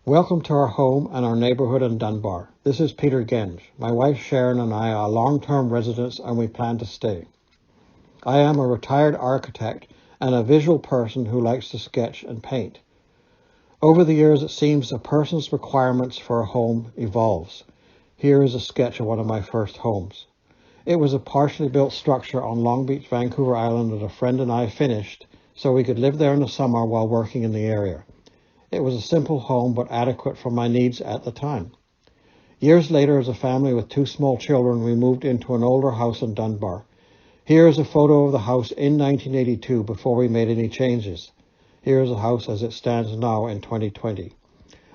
Welcome to our home and our neighbourhood in Dunbar. This is Peter Genge. My wife Sharon and I are long-term residents and we plan to stay. I am a retired architect and a visual person who likes to sketch and paint. Over the years, it seems a person's requirements for a home evolves. Here is a sketch of one of my first homes. It was a partially built structure on Long Beach, Vancouver Island that a friend and I finished so we could live there in the summer while working in the area. It was a simple home but adequate for my needs at the time. Years later, as a family with 2 small children, we moved into an older house in Dunbar. Here is a photo of the house in 1982 before we made any changes. Here is the house as it stands now in 2020.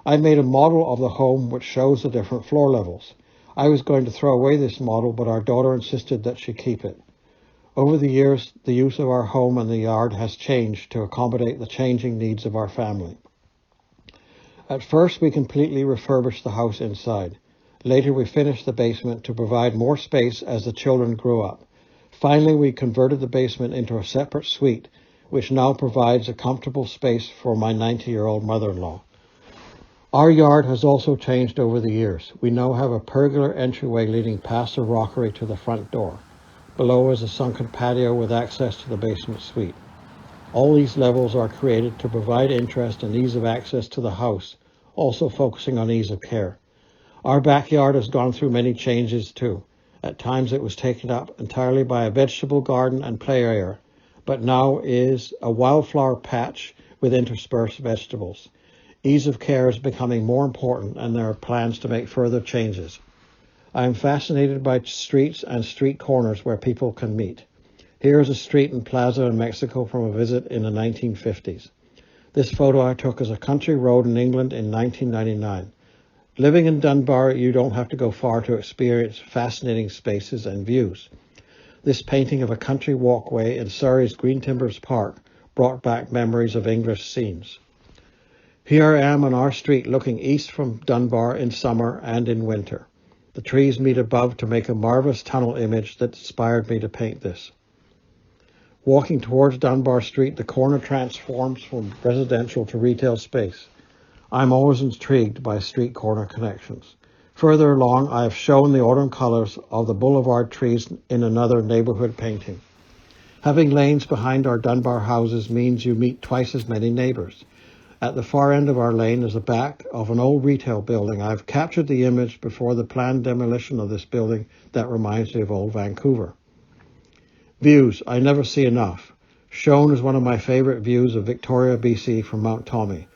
I made a model of the home which shows the different floor levels. I was going to throw away this model, but our daughter insisted that she keep it. Over the years, the use of our home and the yard has changed to accommodate the changing needs of our family. At first, we completely refurbished the house inside. Later, we finished the basement to provide more space as the children grew up. Finally, we converted the basement into a separate suite, which now provides a comfortable space for my 90-year-old mother-in-law. Our yard has also changed over the years. We now have a pergola entryway leading past the rockery to the front door. Below is a sunken patio with access to the basement suite. All these levels are created to provide interest and ease of access to the house, also focusing on ease of care. Our backyard has gone through many changes too. At times it was taken up entirely by a vegetable garden and play area, but now is a wildflower patch with interspersed vegetables. Ease of care is becoming more important and there are plans to make further changes. I am fascinated by streets and street corners where people can meet. Here is a street and plaza in Mexico from a visit in the 1950s. This photo I took as a country road in England in 1999. Living in Dunbar, you don't have to go far to experience fascinating spaces and views. This painting of a country walkway in Surrey's Green Timbers Park brought back memories of English scenes. Here I am on our street looking east from Dunbar in summer and in winter. The trees meet above to make a marvelous tunnel image that inspired me to paint this. Walking towards Dunbar Street, the corner transforms from residential to retail space. I'm always intrigued by street corner connections. Further along, I have shown the autumn colors of the boulevard trees in another neighborhood painting. Having lanes behind our Dunbar houses means you meet twice as many neighbors. At the far end of our lane is the back of an old retail building. I've captured the image before the planned demolition of this building that reminds me of old Vancouver. Views, I never see enough. Shown is one of my favorite views of Victoria, BC from Mount Tommy.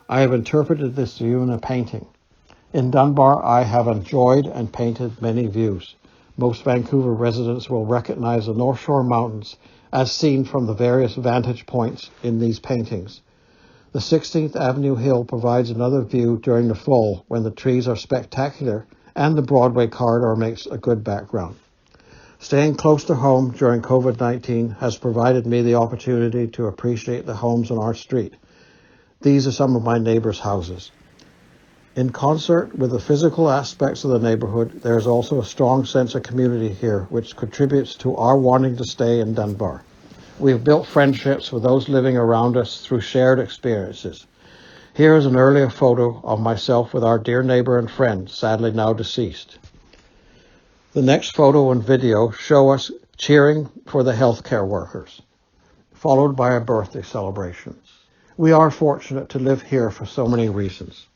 I have interpreted this view in a painting. In Dunbar, I have enjoyed and painted many views. Most Vancouver residents will recognize the North Shore Mountains as seen from the various vantage points in these paintings. The 16th Avenue Hill provides another view during the fall when the trees are spectacular and the Broadway corridor makes a good background. Staying close to home during COVID-19 has provided me the opportunity to appreciate the homes on our street. These are some of my neighbors' houses. In concert with the physical aspects of the neighborhood, there is also a strong sense of community here, which contributes to our wanting to stay in Dunbar. We have built friendships with those living around us through shared experiences. Here is an earlier photo of myself with our dear neighbor and friend, sadly now deceased. The next photo and video show us cheering for the healthcare workers, followed by a birthday celebration. We are fortunate to live here for so many reasons.